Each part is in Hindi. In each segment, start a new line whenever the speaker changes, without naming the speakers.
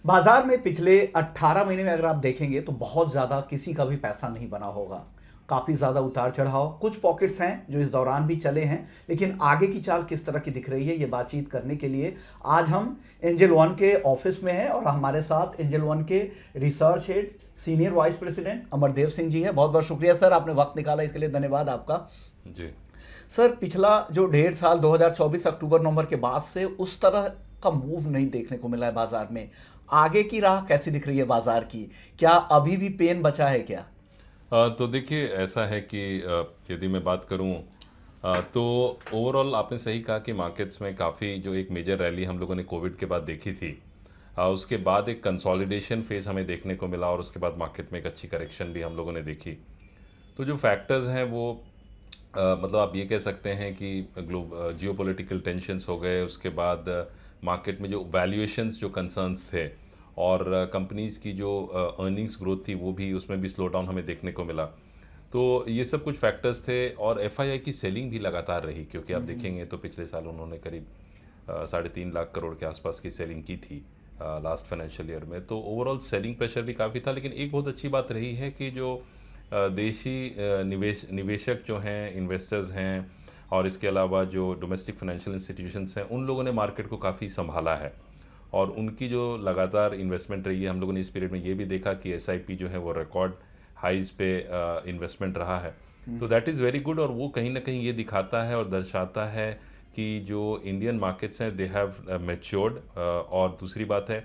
बाजार में पिछले 18 महीने में अगर आप देखेंगे तो बहुत ज़्यादा किसी का भी पैसा नहीं बना होगा। काफ़ी ज़्यादा उतार चढ़ाव, कुछ पॉकेट्स हैं जो इस दौरान भी चले हैं, लेकिन आगे की चाल किस तरह की दिख रही है ये बातचीत करने के लिए आज हम एंजल वन के ऑफिस में हैं और हमारे साथ एंजल वन के research head senior vice president Amardev Singh ji हैं। बहुत बहुत शुक्रिया सर, आपने वक्त निकाला, इसके लिए धन्यवाद आपका।
जी।
सर, पिछला जो 1.5 साल 2024 अक्टूबर नवंबर के बाद से उस तरह का मूव नहीं देखने को मिला है बाजार में। आगे की राह कैसी दिख रही है बाजार की? क्या अभी भी पेन बचा है क्या?
तो देखिए ऐसा है कि यदि मैं बात करूं तो ओवरऑल आपने सही कहा कि मार्केट्स में काफ़ी जो एक मेजर रैली हम लोगों ने कोविड के बाद देखी थी, उसके बाद एक कंसोलिडेशन फेज हमें देखने को मिला और उसके बाद मार्केट में एक अच्छी करेक्शन भी हम लोगों ने देखी। तो जो फैक्टर्स हैं वो मतलब आप ये कह सकते हैं कि जियोपॉलिटिकल टेंशन्स हो गए, उसके बाद मार्केट में जो वैल्यूएशंस जो कंसर्न्स थे और कंपनीज़ की जो अर्निंग्स ग्रोथ थी वो भी, उसमें भी स्लो डाउन हमें देखने को मिला। तो ये सब कुछ फैक्टर्स थे और एफआईआई की सेलिंग भी लगातार रही, क्योंकि आप देखेंगे तो पिछले साल उन्होंने करीब 3.5 लाख करोड़ के आसपास की सेलिंग की थी लास्ट फाइनेंशियल ईयर में। तो ओवरऑल सेलिंग प्रेशर भी काफ़ी था, लेकिन एक बहुत अच्छी बात रही है कि जो देशी निवेशक जो हैं, इन्वेस्टर्स हैं, और इसके अलावा जो डोमेस्टिक फाइनेंशियल इंस्टीट्यूशंस हैं, उन लोगों ने मार्केट को काफ़ी संभाला है और उनकी जो लगातार इन्वेस्टमेंट रही है। हम लोगों ने इस पीरियड में ये भी देखा कि एसआईपी जो है वो रिकॉर्ड हाइज पे इन्वेस्टमेंट रहा है। तो दैट इज़ वेरी गुड और वो कहीं ना कहीं ये दिखाता है और दर्शाता है कि जो इंडियन मार्केट्स हैं दे हैव मैच्योर्ड। और दूसरी बात है,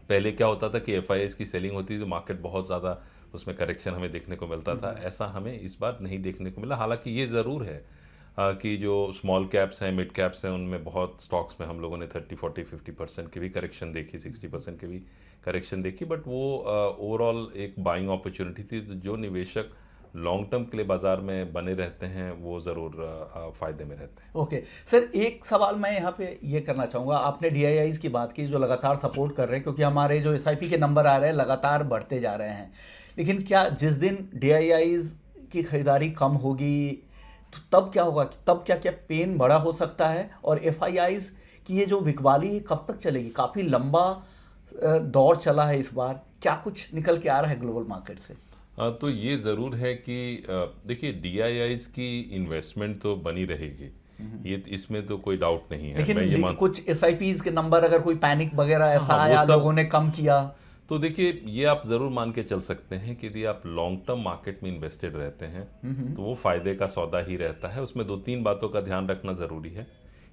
पहले क्या होता था कि एफआईआईज़ की सेलिंग होती थी तो मार्केट बहुत ज़्यादा उसमें करेक्शन हमें देखने को मिलता था। ऐसा हमें इस बार नहीं देखने को मिला। हालांकि ये ज़रूर है कि जो स्मॉल कैप्स हैं, मिड कैप्स हैं, उनमें बहुत स्टॉक्स में हम लोगों ने 30 40 50% की भी करेक्शन देखी, 60% की भी करेक्शन देखी, बट वो ओवरऑल एक बाइंग अपॉर्चुनिटी थी। तो जो निवेशक लॉन्ग टर्म के लिए बाज़ार में बने रहते हैं वो ज़रूर फ़ायदे में रहते हैं।
ओके सर, एक सवाल मैं यहाँ पे ये करना चाहूँगा। आपने डीआईआईज की बात की जो लगातार सपोर्ट कर रहे हैं, क्योंकि हमारे जो एसआईपी के नंबर आ रहे हैं लगातार बढ़ते जा रहे हैं, लेकिन क्या जिस दिन डीआईआईज की खरीदारी कम होगी तो तब क्या होगा? तब क्या क्या पेन बड़ा हो सकता है? और एफआईआईज की ये जो बिकवाली है कब तक चलेगी? काफ़ी लंबा दौर चला है इस बार, क्या कुछ निकल के आ रहा है ग्लोबल मार्केट से?
तो ये ज़रूर है कि देखिए डीआईआईज की इन्वेस्टमेंट तो बनी रहेगी, ये इसमें तो कोई डाउट नहीं है। मैं ये
लेकिन
मान
कुछ एसआईपीज के नंबर, अगर कोई पैनिक वगैरह
हाँ
ऐसा
हाँ वो
आया,
सब।
लोगों ने कम किया।
तो देखिए ये आप ज़रूर मान के चल सकते हैं कि यदि आप लॉन्ग टर्म मार्केट में इन्वेस्टेड रहते हैं तो वो फ़ायदे का सौदा ही रहता है। उसमें दो तीन बातों का ध्यान रखना ज़रूरी है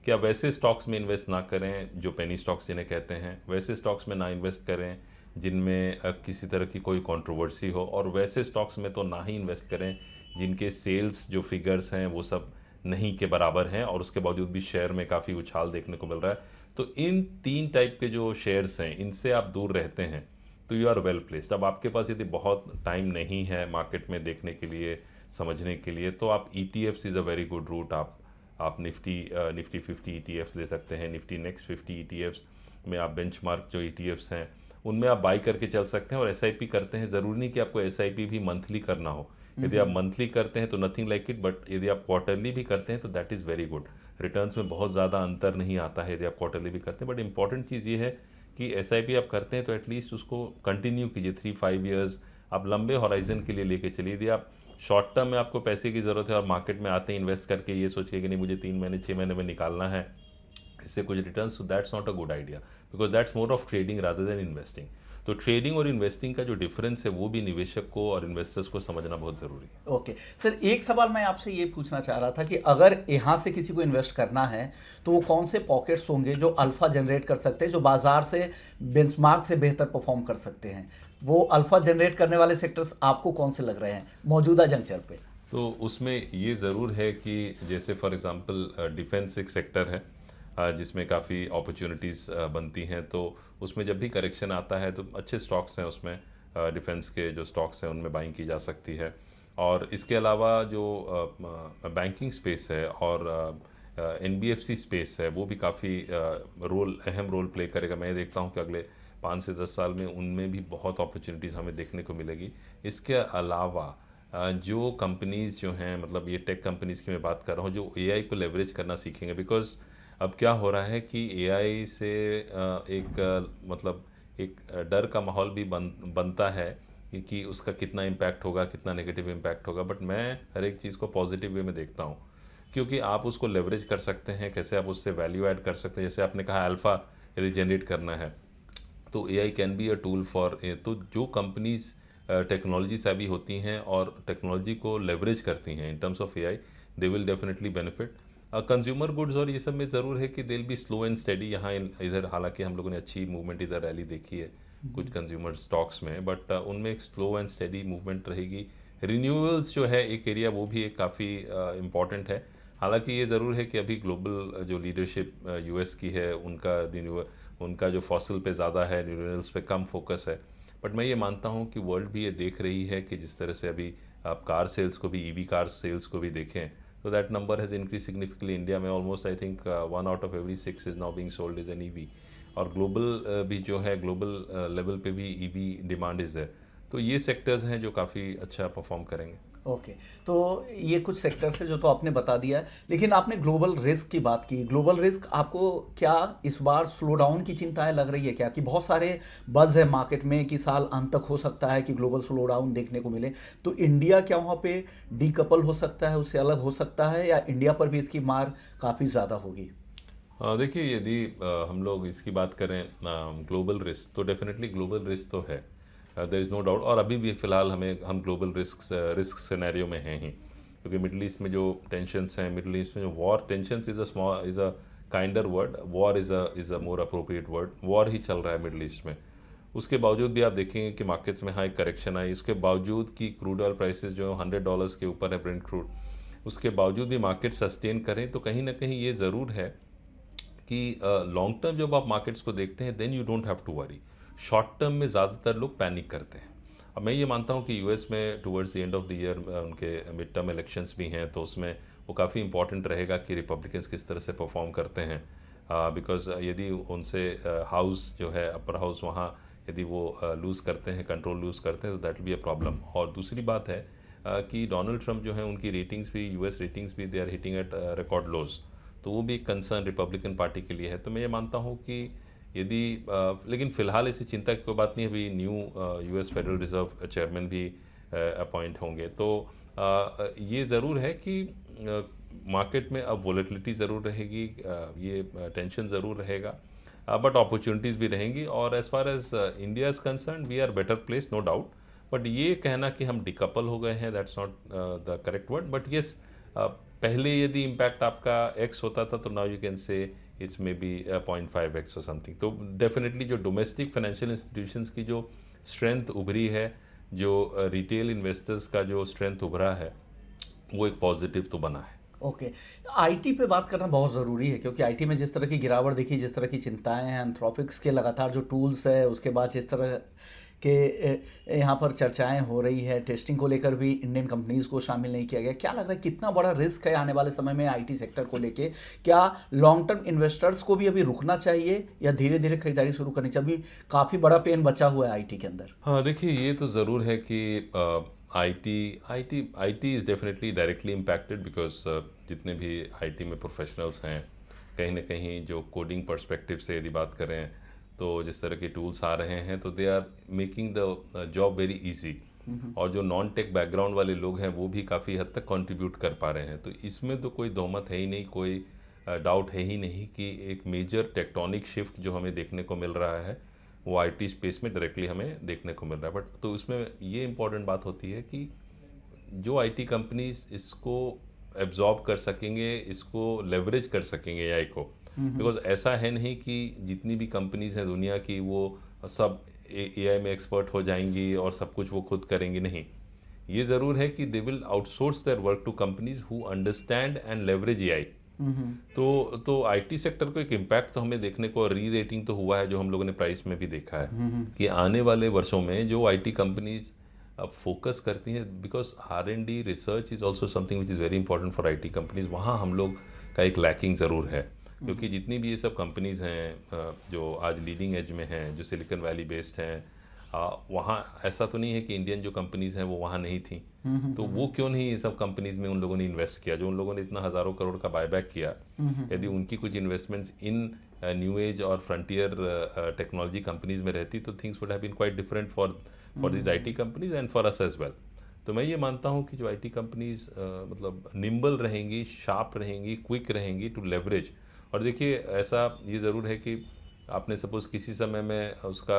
कि आप वैसे स्टॉक्स में इन्वेस्ट ना करें जो पेनी स्टॉक्स जिन्हें कहते हैं, वैसे स्टॉक्स में ना इन्वेस्ट करें जिनमें किसी तरह की कोई कंट्रोवर्सी हो, और वैसे स्टॉक्स में तो ना ही इन्वेस्ट करें जिनके सेल्स जो फिगर्स हैं वो सब नहीं के बराबर हैं और उसके बावजूद भी शेयर में काफ़ी उछाल देखने को मिल रहा है। तो इन तीन टाइप के जो शेयर्स हैं इनसे आप दूर रहते हैं तो यू आर वेल प्लेस्ड। अब आपके पास यदि बहुत टाइम नहीं है मार्केट में देखने के लिए, समझने के लिए, तो आप ETFs is a very good route. आप निफ्टी 50 ईटीएफ्स ले सकते हैं। निफ्टी नेक्स्ट 50 ईटीएफ्स में आप बेंचमार्क जो ईटीएफ्स हैं उनमें आप बाई करके चल सकते हैं। और एसआईपी करते हैं, ज़रूरी नहीं कि आपको एसआईपी भी मंथली करना हो। यदि आप मंथली करते हैं तो नथिंग लाइक इट, बट यदि आप क्वार्टरली भी करते हैं तो that is very good. Returns में बहुत ज़्यादा अंतर नहीं आता है यदि आप क्वार्टरली भी करते हैं, बट इंपॉर्टेंट चीज़ ये है कि एसआईपी आप करते हैं तो एटलीस्ट उसको कंटिन्यू कीजिए 3 5 ईयर्स। आप लंबे हॉराइजन के लिए लेके चलिए। यदि आप शॉर्ट टर्म में आपको पैसे की ज़रूरत है और मार्केट में आते हैं इन्वेस्ट करके ये सोच के कि नहीं मुझे 3 महीने 6 महीने में निकालना है इससे कुछ return, so that's not a good idea, because that's more of trading rather than investing. तो ट्रेडिंग और इन्वेस्टिंग का जो डिफरेंस है वो भी निवेशक को और इन्वेस्टर्स को समझना बहुत ज़रूरी है।
ओके सर, एक सवाल मैं आपसे ये पूछना चाह रहा था कि अगर यहाँ से किसी को इन्वेस्ट करना है तो वो कौन से पॉकेट्स होंगे जो अल्फा जनरेट कर सकते हैं, जो बाजार से बेंचमार्क से बेहतर परफॉर्म कर सकते हैं? वो अल्फा जनरेट करने वाले सेक्टर्स आपको कौन से लग रहे हैं मौजूदा जंक्चर पे?
तो उसमें ये ज़रूर है कि जैसे फॉर एग्जांपल डिफेंस एक सेक्टर है जिसमें काफ़ी अपॉर्चुनिटीज़ बनती हैं। तो उसमें जब भी करेक्शन आता है तो अच्छे स्टॉक्स हैं उसमें, डिफेंस के जो स्टॉक्स हैं उनमें बाइंग की जा सकती है। और इसके अलावा जो बैंकिंग स्पेस है और एनबीएफसी स्पेस है वो भी काफ़ी अहम रोल प्ले करेगा। मैं देखता हूँ कि अगले 5 से 10 साल में उनमें भी बहुत अपॉर्चुनिटीज़ हमें देखने को मिलेगी। इसके अलावा जो कंपनीज़ जो हैं, मतलब ये टेक कंपनीज़ की मैं बात कर रहा हूँ, जो एआई को लेवरेज करना सीखेंगे। बिकॉज अब क्या हो रहा है कि एआई से मतलब एक डर का माहौल भी बनता है कि उसका कितना इम्पैक्ट होगा, कितना नेगेटिव इम्पैक्ट होगा। बट मैं हर एक चीज़ को पॉजिटिव वे में देखता हूँ, क्योंकि आप उसको लेवरेज कर सकते हैं, कैसे आप उससे वैल्यू ऐड कर सकते हैं। जैसे आपने कहा अल्फ़ा यदि जनरेट करना है तो AI can be a tool for. तो जो कंपनीज टेक्नोलॉजी savvy होती हैं और टेक्नोलॉजी को लेवरेज करती हैं in terms of AI, they will definitely benefit. Consumer goods और ये सब में ज़रूर है कि they will be slow and steady. यहाँ इधर हालांकि हम लोगों ने अच्छी मूवमेंट इधर रैली देखी है कुछ कंज्यूमर स्टॉक्स में, बट उनमें एक स्लो एंड स्टेडी मूवमेंट रहेगी। रिन्यूएबल्स जो है एक एरिया, वो भी एक काफ़ी इम्पॉर्टेंट है। हालांकि ये ज़रूर है कि अभी ग्लोबल जो लीडरशिप यूएस की है, उनका जो फॉसिल पे ज़्यादा है, रिन्यूएबल्स पे कम फोकस है। बट मैं ये मानता हूँ कि वर्ल्ड भी ये देख रही है कि जिस तरह से अभी आप कार सेल्स को भी, ईवी कार सेल्स को भी देखें, तो that number has increase significantly. India में almost I think 1 out of every 6 is now being sold is an EV. और ग्लोबल भी जो है, ग्लोबल लेवल पे भी ईवी डिमांड इज़ है। तो ये सेक्टर्स हैं जो काफ़ी अच्छा परफॉर्म करेंगे।
ओके। तो ये कुछ सेक्टर्स है जो तो आपने बता दिया है, लेकिन आपने ग्लोबल रिस्क की बात की। ग्लोबल रिस्क आपको क्या इस बार स्लो डाउन की चिंताएं लग रही है क्या? कि बहुत सारे बज़ है मार्केट में कि साल अंत तक हो सकता है कि ग्लोबल स्लो डाउन देखने को मिले, तो इंडिया क्या वहाँ पे डीकपल हो सकता है, उससे अलग हो सकता है, या इंडिया पर भी इसकी मार काफ़ी ज़्यादा होगी?
देखिए, यदि हम लोग इसकी बात करें ग्लोबल रिस्क, तो डेफिनेटली ग्लोबल रिस्क तो है, देयर इज़ नो डाउट। और अभी भी फ़िलहाल हम ग्लोबल रिस्क सिनेरियो में हैं ही, क्योंकि मिडल ईस्ट में जो टेंशन्स हैं, मिडल ईस्ट में जो war tensions is a kinder word, war is a more appropriate word. War ही चल रहा है मिडल ईस्ट में। उसके बावजूद भी आप देखेंगे कि मार्केट्स में हाँ एक करेक्शन आई, उसके बावजूद कि क्रूड ऑयल प्राइसेस जो $100 के ऊपर है ब्रेंट क्रूड, उसके बावजूद भी मार्केट सस्टेन करें, तो कहीं ना कहीं ये ज़रूर है कि लॉन्ग टर्म जब आप मार्केट्स को देखते हैं, then you don't have to worry. Short term में ज़्यादातर लोग पैनिक करते हैं। अब मैं ये मानता हूँ कि यूएस में towards the end of the year उनके मिड टर्म इलेक्शंस भी हैं, तो उसमें वो काफ़ी इंपॉर्टेंट रहेगा कि रिपब्लिकन्स किस तरह से परफॉर्म करते हैं। बिकॉज यदि उनसे हाउस जो है, अपर हाउस, वहाँ यदि वो लूज़ करते हैं, कंट्रोल लूज़ करते हैं, तो that will be a problem. और दूसरी बात है कि डोनाल्ड ट्रंप जो है, उनकी रेटिंग्स भी, यूएस रेटिंग्स भी, they are hitting at record lows. तो वो भी एक कंसर्न रिपब्लिकन पार्टी के लिए है। तो मैं ये मानता हूँ कि यदि लेकिन फ़िलहाल ऐसी चिंता की कोई बात नहीं। अभी new US federal reserve chairman भी अपॉइंट होंगे, तो ये ज़रूर है कि मार्केट में अब वॉलेटिलिटी ज़रूर रहेगी, ये टेंशन ज़रूर रहेगा, बट अपॉर्चुनिटीज़ भी रहेंगी। और as far as India is concern, we are better place, no doubt. But ये कहना कि हम डिकपल हो गए हैं, that's not the correct word. But yes, पहले यदि इम्पैक्ट आपका x होता था, तो now you can say it's may be 0.5x और समथिंग। तो डेफिनेटली जो डोमेस्टिक फाइनेंशियल इंस्टीट्यूशंस की जो स्ट्रेंथ उभरी है, जो रिटेल इन्वेस्टर्स का जो स्ट्रेंथ उभरा है, वो एक पॉजिटिव तो बना है।
ओके। आईटी पे बात करना बहुत ज़रूरी है, क्योंकि आईटी में जिस तरह की गिरावट देखी, जिस तरह की चिंताएं हैं, एंथ्रोपिक्स के लगातार जो टूल्स है, उसके बाद जिस तरह के यहाँ पर चर्चाएं हो रही है, टेस्टिंग को लेकर भी इंडियन कंपनीज को शामिल नहीं किया गया। क्या लग रहा है कितना बड़ा रिस्क है आने वाले समय में आईटी सेक्टर को लेके? क्या लॉन्ग टर्म इन्वेस्टर्स को भी अभी रुकना चाहिए, या धीरे धीरे खरीदारी शुरू करनी चाहिए? अभी काफ़ी बड़ा पेन बचा हुआ है आईटी के अंदर।
हाँ, देखिए, ये तो ज़रूर है कि IT is definitely directly impacted, because जितने भी आईटी में प्रोफेशनल्स हैं, कहीं ना कहीं जो कोडिंग पर्सपेक्टिव से यदि बात करें, तो जिस तरह के टूल्स आ रहे हैं, तो they are making the job very easy. और जो नॉन टेक बैकग्राउंड वाले लोग हैं, वो भी काफ़ी हद तक कंट्रीब्यूट कर पा रहे हैं। तो इसमें तो कोई दो मत है ही नहीं, कोई डाउट है ही नहीं कि एक मेजर टेक्टोनिक शिफ्ट जो हमें देखने को मिल रहा है, वो आईटी स्पेस में डायरेक्टली हमें देखने को मिल रहा है। बट तो उसमें ये इंपॉर्टेंट बात होती है कि जो आईटी कंपनीज इसको एब्जॉर्ब कर सकेंगे, इसको लेवरेज कर सकेंगे एआई को। बिकॉज ऐसा है नहीं कि जितनी भी कंपनीज हैं दुनिया की, वो सब एआई में एक्सपर्ट हो जाएंगी और सब कुछ वो खुद करेंगी, नहीं। ये ज़रूर है कि they will outsource their work to companies who understand and leverage AI. तो आईटी सेक्टर को एक इम्पैक्ट तो हमें देखने को, री रेटिंग तो हुआ है, जो हम लोगों ने प्राइस में भी देखा है कि आने वाले वर्षों में जो आईटी कंपनीज अब फोकस करती हैं, because R&D research is also something which is very important for IT companies, वहाँ हम लोग का एक लैकिंग ज़रूर है। क्योंकि जितनी भी ये सब कंपनीज हैं जो आज लीडिंग एज में हैं, जो सिलिकॉन वैली बेस्ड हैं, वहाँ ऐसा तो नहीं है कि इंडियन जो कंपनीज हैं वो वहाँ नहीं थी, तो वो क्यों नहीं ये सब कंपनीज में उन लोगों ने इन्वेस्ट किया, जो उन लोगों ने इतना हज़ारों करोड़ का बायबैक किया। यदि उनकी कुछ इन्वेस्टमेंट्स इन न्यू एज और फ्रंटियर टेक्नोलॉजी कंपनीज में रहती तो things would have been quite different for this IT companies and for us as well. तो मैं ये मानता हूँ कि जो आईटी कंपनीज मतलब निम्बल रहेंगी, शार्प रहेंगी, क्विक रहेंगी टू लेवरेज। और देखिए ऐसा ये ज़रूर है कि आपने सपोज़ किसी समय में उसका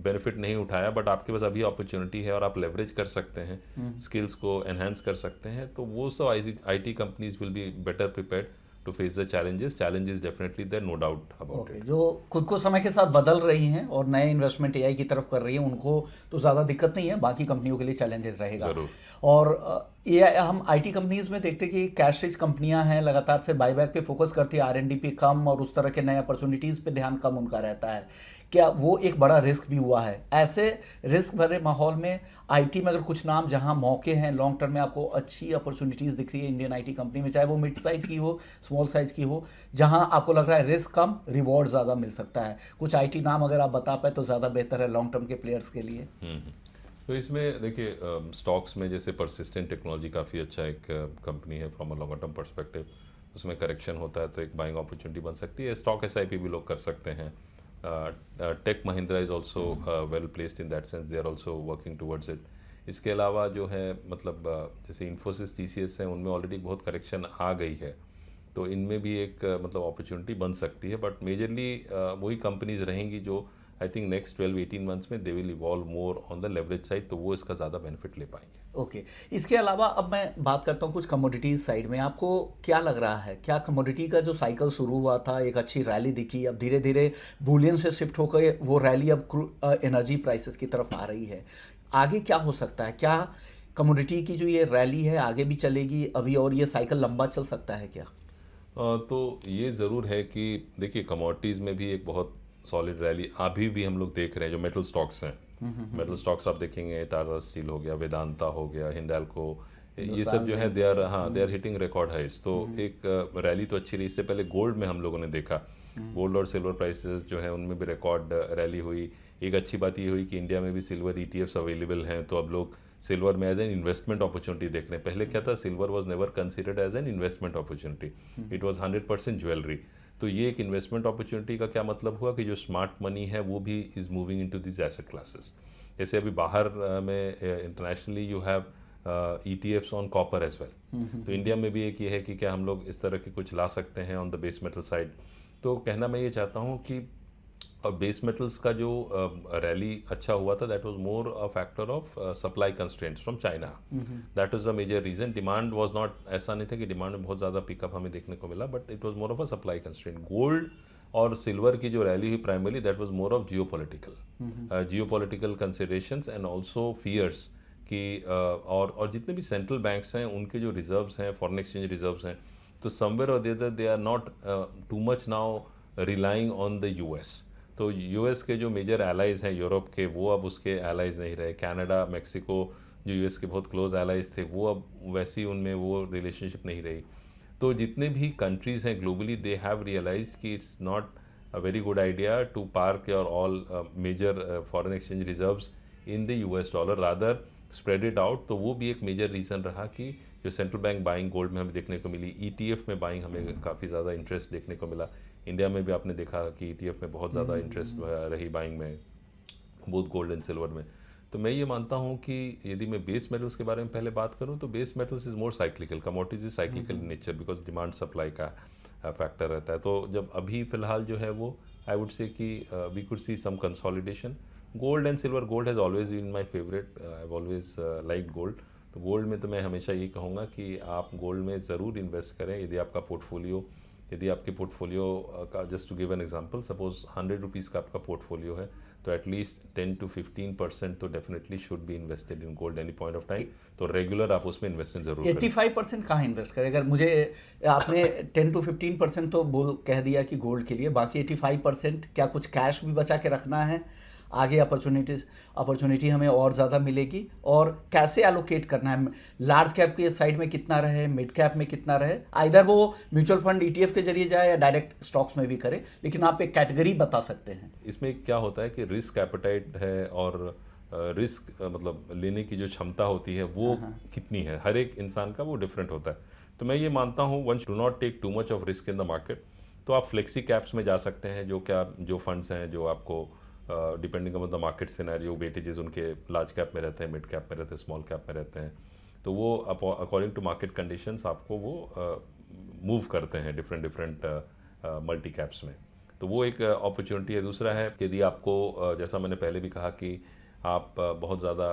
बेनिफिट नहीं उठाया, बट आपके पास अभी अपॉर्चुनिटी है और आप लेवरेज कर सकते हैं, स्किल्स को एनहांस कर सकते हैं, तो वो सब IT companies will be better prepared to face the challenges definitely there, no doubt about it.
जो खुद को समय के साथ बदल रही हैं और नए इन्वेस्टमेंट एआई की तरफ कर रही हैं, उनको तो ज़्यादा दिक्कत नहीं है, बाकी कंपनियों के लिए चैलेंजेस रहेगा।
ज़रूर।
और ये हम आईटी कंपनीज में देखते हैं कि कैश रिच कंपनियां हैं, लगातार से बायबैक पे फोकस करती है, आरएनडी पे कम और उस तरह के नए अपॉर्चुनिटीज़ पे ध्यान कम उनका रहता है। क्या वो एक बड़ा रिस्क भी हुआ है? ऐसे रिस्क भरे माहौल में आईटी में अगर कुछ नाम जहां मौके हैं, लॉन्ग टर्म में आपको अच्छी अपॉर्चुनिटीज़ दिख रही है इंडियन आईटी कंपनी में, चाहे वो मिड साइज की हो, स्मॉल साइज की हो, जहां आपको लग रहा है रिस्क कम, रिवॉर्ड ज़्यादा मिल सकता है, कुछ आईटी नाम अगर आप बता पाए तो ज़्यादा बेहतर है लॉन्ग टर्म के प्लेयर्स के लिए।
तो इसमें देखिए स्टॉक्स में जैसे परसिस्टेंट टेक्नोलॉजी काफ़ी अच्छा एक कंपनी है from a longer term perspective, उसमें करेक्शन होता है तो एक बाइंग अपॉर्चुनिटी बन सकती है। स्टॉक एसआईपी भी लोग कर सकते हैं। Tech Mahindra is also well placed in that sense, they are also working towards it. इसके अलावा जो है मतलब जैसे इन्फोसिस टीसीएस हैं, उनमें ऑलरेडी बहुत करेक्शन आ गई है, तो इनमें भी एक मतलब अपॉर्चुनिटी बन सकती है, बट मेजरली वही कंपनीज रहेंगी जो आई थिंक नेक्स्ट 12-18 मंथ्स में they will evolve more on the leverage side, तो वो इसका ज़्यादा बेनिफिट ले पाएंगे।
ओके इसके अलावा अब मैं बात करता हूँ कुछ कमोडिटीज़ साइड में। आपको क्या लग रहा है, क्या कमोडिटी का जो साइकिल शुरू हुआ था, एक अच्छी रैली दिखी, अब धीरे धीरे बुलियन से शिफ्ट होकर वो रैली अब एनर्जी प्राइसेस की तरफ आ रही है, आगे क्या हो सकता है? क्या कमोडिटी की जो ये रैली है आगे भी चलेगी अभी, और ये साइकिल लंबा चल सकता है क्या?
तो ये ज़रूर है कि देखिए कमोडिटीज़ में भी एक बहुत सॉलिड रैली अभी भी हम लोग देख रहे हैं। जो मेटल स्टॉक्स हैं, मेटल स्टॉक्स आप देखेंगे, टाटा स्टील हो गया, वेदांता हो गया, हिंडाल्को, ये सब जो है दे आर हिटिंग रिकॉर्ड हाइस। तो एक रैली तो अच्छी रही। इससे पहले गोल्ड में हम लोगों ने देखा, गोल्ड और सिल्वर प्राइसेस जो है उनमें भी रिकॉर्ड रैली हुई। एक अच्छी बात ये हुई कि इंडिया में भी सिल्वर ईटीएफ्स अवेलेबल हैं, तो अब लोग सिल्वर में एज एन इन्वेस्टमेंट अपॉर्चुनिटी देख रहे हैं। पहले क्या था, silver was never considered as an investment opportunity, it was 100% jewellery. तो ये एक इन्वेस्टमेंट अपॉर्चुनिटी का क्या मतलब हुआ कि जो स्मार्ट मनी है वो भी is moving into this asset classes. जैसे अभी बाहर में internationally you have ETFs on copper as well, तो इंडिया में भी एक ये है कि क्या हम लोग इस तरह के कुछ ला सकते हैं on the base metal side. तो कहना मैं ये चाहता हूँ कि बेस मेटल्स का जो रैली अच्छा हुआ था, that was more a factor of supply constraints from China, that was the major reason. Demand was not, ऐसा नहीं था कि डिमांड में बहुत ज़्यादा पिकअप हमें देखने को मिला, but it was more of a supply constraint. Gold और सिल्वर की जो रैली हुई primarily that was more of geopolitical considerations and also fears कि और जितने भी सेंट्रल बैंक्स हैं उनके जो रिजर्व्स हैं, फॉरेन एक्सचेंज रिजर्व्स हैं, तो समवेयर और the other they are not too much now relying on the US. तो यूएस के जो मेजर एलाइज हैं यूरोप के, वो अब उसके एलाइज नहीं रहे। कनाडा, मेक्सिको जो यूएस के बहुत क्लोज एलाइज थे, वो अब वैसी उनमें वो रिलेशनशिप नहीं रही। तो जितने भी कंट्रीज़ हैं ग्लोबली, दे हैव रियलाइज कि it's not a very good idea to park your all major foreign exchange reserves in the US dollar, rather spread it out. तो वो भी एक मेजर रीज़न रहा कि जो सेंट्रल बैंक बाइंग गोल्ड में हमें देखने को मिली, ईटीएफ में बाइंग हमें काफ़ी ज़्यादा इंटरेस्ट देखने को मिला। इंडिया में भी आपने देखा कि ईटीएफ में बहुत ज़्यादा इंटरेस्ट रही बाइंग में, बोथ गोल्ड एंड सिल्वर में। तो मैं ये मानता हूँ कि यदि मैं बेस मेटल्स के बारे में पहले बात करूँ तो base metals is more cyclical, commodities is cyclical in nature because demand supply का फैक्टर रहता है। तो जब अभी फ़िलहाल जो है वो आई वुड से कि we could see some consolidation. Gold and silver, gold has always been my favourite, I have always like gold. तो गोल्ड में तो मैं हमेशा ये कहूँगा कि आप गोल्ड में ज़रूर इन्वेस्ट करें यदि आपका पोर्टफोलियो, यदि आपके पोर्टफोलियो का, just to give an example, suppose 100 rupees का आपका पोर्टफोलियो है, तो एटलीस्ट 10 to 15% तो definitely should be invested in gold any point of time. तो रेगुलर आप उसमें इन्वेस्टमेंट जरूर करें।
85% कहाँ इन्वेस्ट करें? अगर मुझे आपने 10 to 15% तो बोल कह दिया कि गोल्ड के लिए, बाकी 85% क्या कुछ कैश भी बचा के रखना है? आगे अपॉर्चुनिटी हमें और ज़्यादा मिलेगी, और कैसे एलोकेट करना है, लार्ज कैप के साइड में कितना रहे, मिड कैप में कितना रहे, आइदर वो म्यूचुअल फंड ETF के जरिए जाए या डायरेक्ट स्टॉक्स में भी करे, लेकिन आप एक कैटेगरी बता सकते हैं।
इसमें क्या होता है कि रिस्क एपेटाइट है और रिस्क मतलब लेने की जो क्षमता होती है वो कितनी है, हर एक इंसान का वो डिफरेंट होता है। तो मैं ये मानता हूँ one do not take too much of risk in the market. तो आप फ्लेक्सी कैप्स में जा सकते हैं, जो फंड्स हैं जो आपको depending on the market scenario weightages उनके लार्ज कैप में रहते हैं, मिड कैप में रहते हैं, स्मॉल कैप में रहते हैं। तो वो अकॉर्डिंग टू मार्केट कंडीशंस आपको वो मूव करते हैं डिफरेंट मल्टी कैप्स में। तो वो एक अपॉर्चुनिटी है। दूसरा है यदि आपको जैसा मैंने पहले भी कहा कि आप बहुत ज़्यादा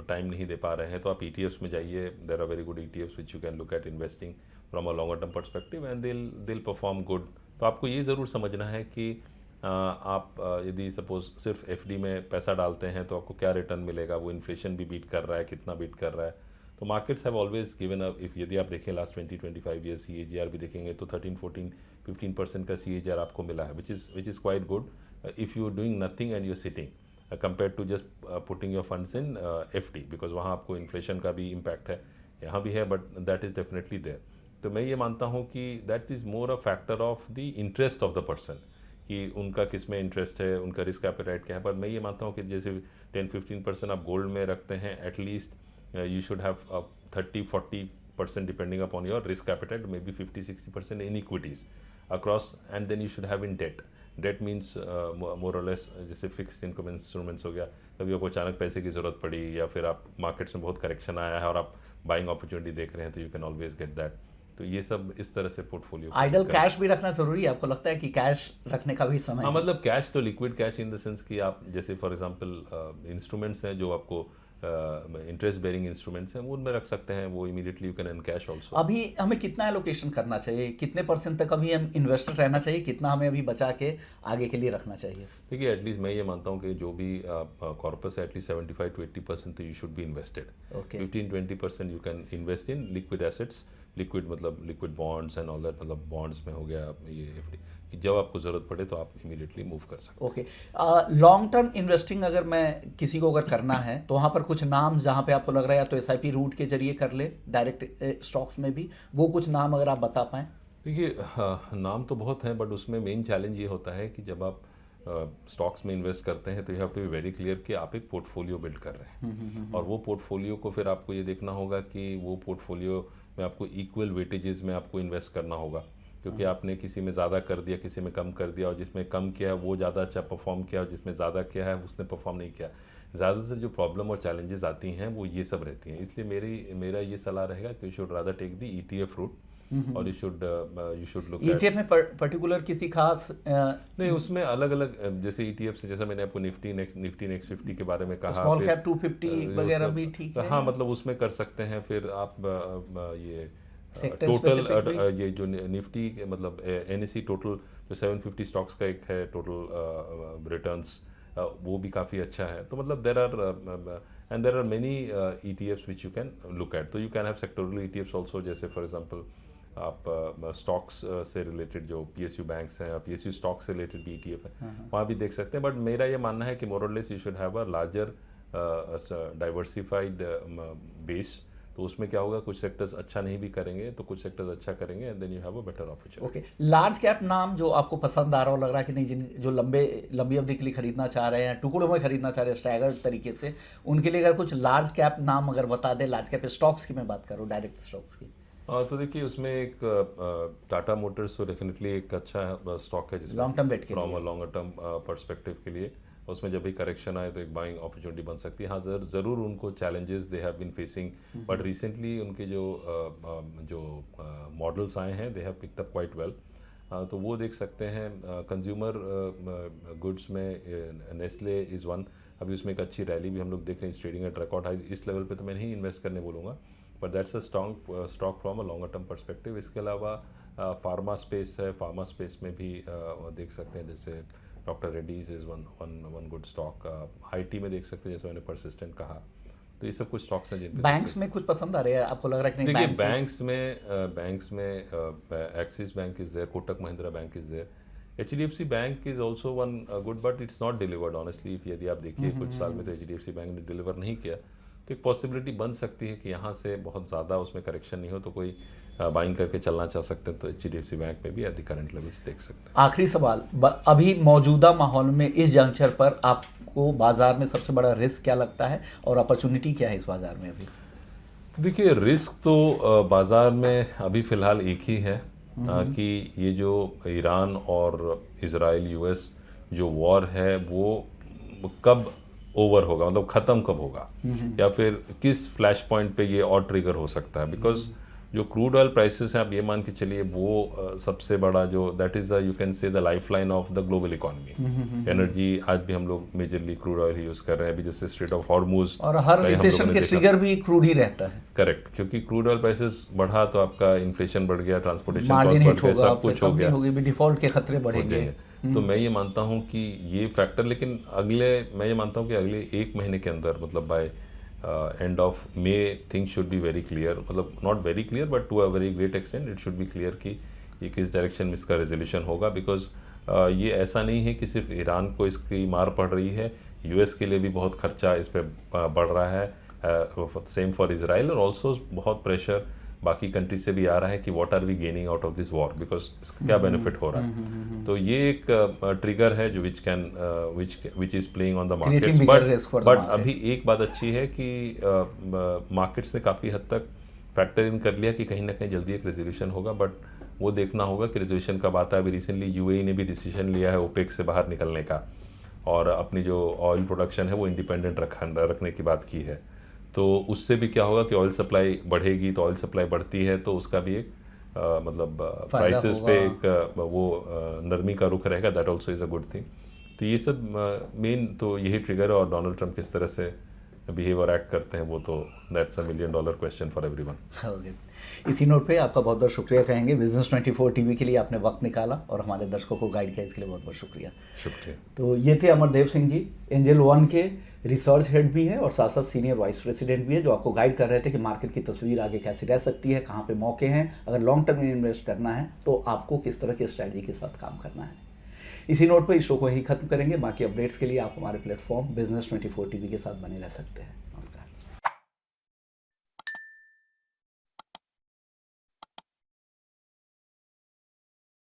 टाइम नहीं दे पा रहे हैं तो आप ETFs में जाइए। There are very good ETFs which you can look at investing from a longer term perspective and they'll perform good. तो आपको ये ज़रूर समझना है कि आप यदि सपोज सिर्फ FD में पैसा डालते हैं तो आपको क्या रिटर्न मिलेगा, वो इन्फ्लेशन भी बीट कर रहा है, कितना बीट कर रहा है। तो markets have always given up. If यदि आप देखें लास्ट 20-25 ईयर CAGR भी देखेंगे तो 13-14-15% का CAGR आपको मिला है, which is quite good if you are doing nothing and you are sitting compare to just putting your funds in FD, because वहाँ आपको इन्फ्लेशन का भी इम्पैक्ट है, यहाँ भी है, but that is definitely there. तो मैं ये मानता हूँ कि that is more a factor of the interest of the person कि उनका किस में इंटरेस्ट है, उनका रिस्क एपेटाइट क्या है। पर मैं ये मानता हूँ कि जैसे 10-15% आप गोल्ड में रखते हैं, at least you should have 30-40% depending upon your risk appetite, maybe 50-60% in equities across, and then you should have in debt means more or less जैसे फिक्स्ड इनकम इंस्ट्रूमेंट्स हो गया, कभी आपको अचानक पैसे की ज़रूरत पड़ी या फिर आप मार्केट्स में बहुत करेक्शन आया है और आप बाइंग अपॉर्चुनिटी देख रहे हैं तो you can always get that. तो ये सब इस तरह से पोर्टफोलियो
आइडल कैश भी रखना जरूरी है, आपको लगता है कि कैश रखने का भी समय
हाँ, मतलब कैश तो liquid cash in the sense कि आप जैसे फॉर एग्जांपल इंस्ट्रूमेंट्स हैं जो आपको इंटरेस्ट बेरिंग इंस्ट्रूमेंट्स हैं वो उनमें रख सकते हैं, वो immediately you can earn cash also.
अभी हमें कितना एलोकेशन करना चाहिए, कितने % तक अभी हम इन्वेस्टर रहना चाहिए, कितना हमें अभी बचा के आगे के लिए रखना चाहिए?
देखिए एटलीस्ट मैं ये मानता हूँ कि जो भी कॉर्पस है एटलीस्ट 75-80% तो you should be invested. 15-20% you can invest in liquid assets. Liquid मतलब liquid bonds and all that, मतलब बॉन्ड्स में हो गया ये FD कि जब आपको ज़रूरत पड़े तो आप इमीडिएटली मूव कर सकते हैं।
ओके, लॉन्ग टर्म इन्वेस्टिंग अगर मैं किसी को अगर करना है तो वहाँ पर कुछ नाम जहाँ पे आपको लग रहा है या तो SIP रूट के जरिए कर ले, डायरेक्ट स्टॉक्स में भी, वो कुछ नाम अगर आप बता पाएँ।
देखिए नाम तो बहुत हैं बट उसमें मेन चैलेंज ये होता है कि जब आप स्टॉक्स में इन्वेस्ट करते हैं तो you have to be very clear कि आप एक पोर्टफोलियो बिल्ड कर रहे हैं। और वो पोर्टफोलियो को फिर आपको ये देखना होगा कि वो पोर्टफोलियो में आपको इक्वल वेटेजेस में आपको इन्वेस्ट करना होगा, क्योंकि आपने किसी में ज़्यादा कर दिया, किसी में कम कर दिया, और जिसमें कम किया है वो ज़्यादा अच्छा परफॉर्म किया और जिसमें ज़्यादा किया है उसने परफॉर्म नहीं किया। ज़्यादातर जो प्रॉब्लम और चैलेंजेस आती हैं वो ये सब रहती हैं। इसलिए मेरा ये सलाह रहेगा कि you should rather take the ETF route और यू शुड लुक
ETF में पर्टिकुलर किसी खास
नहीं, उसमें अलग अलग जैसे ETF से, जैसा मैंने आपको निफ्टी नेक्स्ट 50 के बारे में कहा,
स्मॉल कैप 250 वगैरह भी ठीक है।
हाँ, मतलब उसमें कर सकते हैं। फिर आप ये
Sector
टोटल ये जो निफ्टी मतलब NSE टोटल जो 750 स्टॉक्स का एक है टोटल रिटर्न्स, वो भी काफ़ी अच्छा है। तो मतलब there are many ETFs which you can look at. तो you can have sectoral ETFs also, जैसे फॉर एग्जांपल आप स्टॉक्स से रिलेटेड जो PSU बैंक्स हैं, PSU स्टॉक से रिलेटेड भी ETF है, वहाँ भी देख सकते हैं। बट मेरा ये मानना है कि मोर और less you should have a larger diversified base. तो उसमें क्या होगा, कुछ सेक्टर्स अच्छा नहीं भी करेंगे तो कुछ सेक्टर्स अच्छा करेंगे and then you have a better opportunity.
Okay, large cap नाम जो आपको पसंद आ रहा हो, लग रहा है कि नहीं, जो लंबी अवधि के लिए खरीदना चाह रहे हैं, टुकड़ों में खरीदना चाह रहे हैं स्टैगर्ड तरीके से, उनके लिए अगर कुछ लार्ज कैप नाम अगर बता दें, लार्ज कैप स्टॉक्स की मैं बात करूँ, डायरेक्ट स्टॉक्स की।
तो देखिए उसमें एक टाटा मोटर्स तो डेफिनेटली एक अच्छा स्टॉक है जिसमें
लॉन्ग टर्म बेट के लिए,
from a longer term perspective के लिए उसमें जब भी करेक्शन आए तो एक बाइंग अपॉर्चुनिटी बन सकती है। हाँ, ज़रूर उनको challenges they have been facing, but recently उनके जो मॉडल्स आए हैं they have picked up quite well. तो वो देख सकते हैं। कंज्यूमर गुड्स में नेस्ले इज़ वन। अभी उसमें एक अच्छी रैली भी हम लोग देख रहे हैं, ट्रेडिंग एट रिकॉर्ड हाइज। इस लेवल पे तो मैं नहीं इन्वेस्ट करने बोलूँगा, but that's a strong stock from a longer term perspective. इसके अलावा फार्मा स्पेस है, फार्मा स्पेस में भी देख सकते हैं, जैसे doctor Reddy's is one good stock. IT में देख सकते हैं, जैसे मैंने परसिस्टेंट कहा। तो ये सब कुछ स्टॉक्स हैं जिन
बैंक्स में कुछ पसंद आ रहे हैं आपको, लग रहा है कि नहीं?
देखिए बैंक्स में Axis Bank is there, Kotak Mahindra Bank is there, HDFC bank is also one good, but it's not delivered honestly. यदि आप देखिए कुछ साल में तो HDFC बैंक ने डिलीवर नहीं किया, तो एक पॉसिबिलिटी बन सकती है कि यहाँ से बहुत ज़्यादा उसमें करेक्शन नहीं हो तो कोई बाइंग करके चलना चाह सकते हैं, तो HDFC बैंक में भी एट द करंट लेवल्स देख सकते हैं।
आखिरी सवाल, अभी मौजूदा माहौल में इस जंक्चर पर आपको बाजार में सबसे बड़ा रिस्क क्या लगता है और अपॉर्चुनिटी क्या है इस बाजार में अभी?
तो देखिए, रिस्क तो बाज़ार में अभी फ़िलहाल एक ही है कि ये जो ईरान और इज़राइल US जो वॉर है वो कब ओवर होगा, मतलब ख़त्म कब होगा, या फिर किस फ्लैश पॉइंट पे ये और ट्रिगर हो सकता है। बिकॉज जो क्रूड ऑयल प्राइसेस हैं, आप ये मान के चलिए वो सबसे बड़ा जो that is the you can से the life line of the global economy. Energy आज भी हम लोग मेजरली क्रूड ऑयल ही यूज़ कर रहे हैं, अभी जैसे स्ट्रेट ऑफ हॉर्मुज,
और हर रिसेशन के ट्रिगर भी क्रूड ही रहता है।
करेक्ट, क्योंकि क्रूड ऑयल प्राइसेस बढ़ा तो आपका इन्फ्लेशन बढ़ गया, ट्रांसपोर्टेशन
मार्जिन
कॉस्ट
हिट
बढ़ गया,
होगा,
सब कुछ हो गया,
होगी भी, डिफॉल्ट के खतरे
हो
बढ़ेंगे।
जाएंगे। तो मैं ये मानता हूँ कि ये फैक्टर, लेकिन मैं ये मानता हूँ कि अगले एक महीने के अंदर, मतलब by end of May things should be very clear, मतलब not very clear but to a very great extent it should be clear कि ये किस डायरेक्शन में इसका रेजोल्यूशन होगा। बिकॉज ये ऐसा नहीं है कि सिर्फ ईरान को इसकी मार पड़ रही है, US के लिए भी बहुत खर्चा इस पर बढ़ रहा है, सेम फॉर इजराइल, और ऑल्सो बहुत प्रेशर बाकी कंट्री से भी आ रहा है कि what are we gaining out of this war, because इसका क्या बेनिफिट हो रहा है। तो ये एक ट्रिगर है जो which is playing on the markets. But अभी एक बात अच्छी है कि मार्केट्स ने काफ़ी हद तक फैक्टर इन कर लिया कि कहीं ना कहीं जल्दी एक रेजोल्यूशन होगा, बट वो देखना होगा कि रेजोल्यूशन कब आता है। अभी रिसेंटली UAE ने भी डिसीजन लिया है ओपेक से बाहर निकलने का, और अपनी जो ऑयल प्रोडक्शन है वो इंडिपेंडेंट रखने की बात की है। तो उससे भी क्या होगा कि ऑयल सप्लाई बढ़ेगी, तो ऑयल सप्लाई बढ़ती है तो उसका भी एक मतलब प्राइसेस पे एक वो नरमी का रुख रहेगा, that also is a good thing. तो ये सब मेन तो यही ट्रिगर है, और डोनाल्ड ट्रंप किस तरह से बिहेव और एक्ट करते हैं वो तो that's $1 million question for everyone.
इसी नोट पे आपका बहुत बहुत शुक्रिया कहेंगे, बिजनेस 24 टीवी के लिए आपने वक्त निकाला और हमारे दर्शकों को गाइड किया, इसके लिए बहुत बहुत शुक्रिया। तो ये थे अमरदेव सिंह जी, एंजल वन के रिसर्च हेड भी हैं और साथ साथ सीनियर वाइस प्रेसिडेंट भी है, जो आपको गाइड कर रहे थे कि मार्केट की तस्वीर आगे कैसे रह सकती है, कहाँ पे मौके हैं, अगर लॉन्ग टर्म में इन्वेस्ट करना है तो आपको किस तरह की स्ट्रैटेजी के साथ काम करना है। इसी नोट पर इस शो को यही खत्म करेंगे। बाकी अपडेट्स के लिए आप हमारे प्लेटफॉर्म बिजनेस 24 टीवी के साथ बने रह सकते हैं। नमस्कार।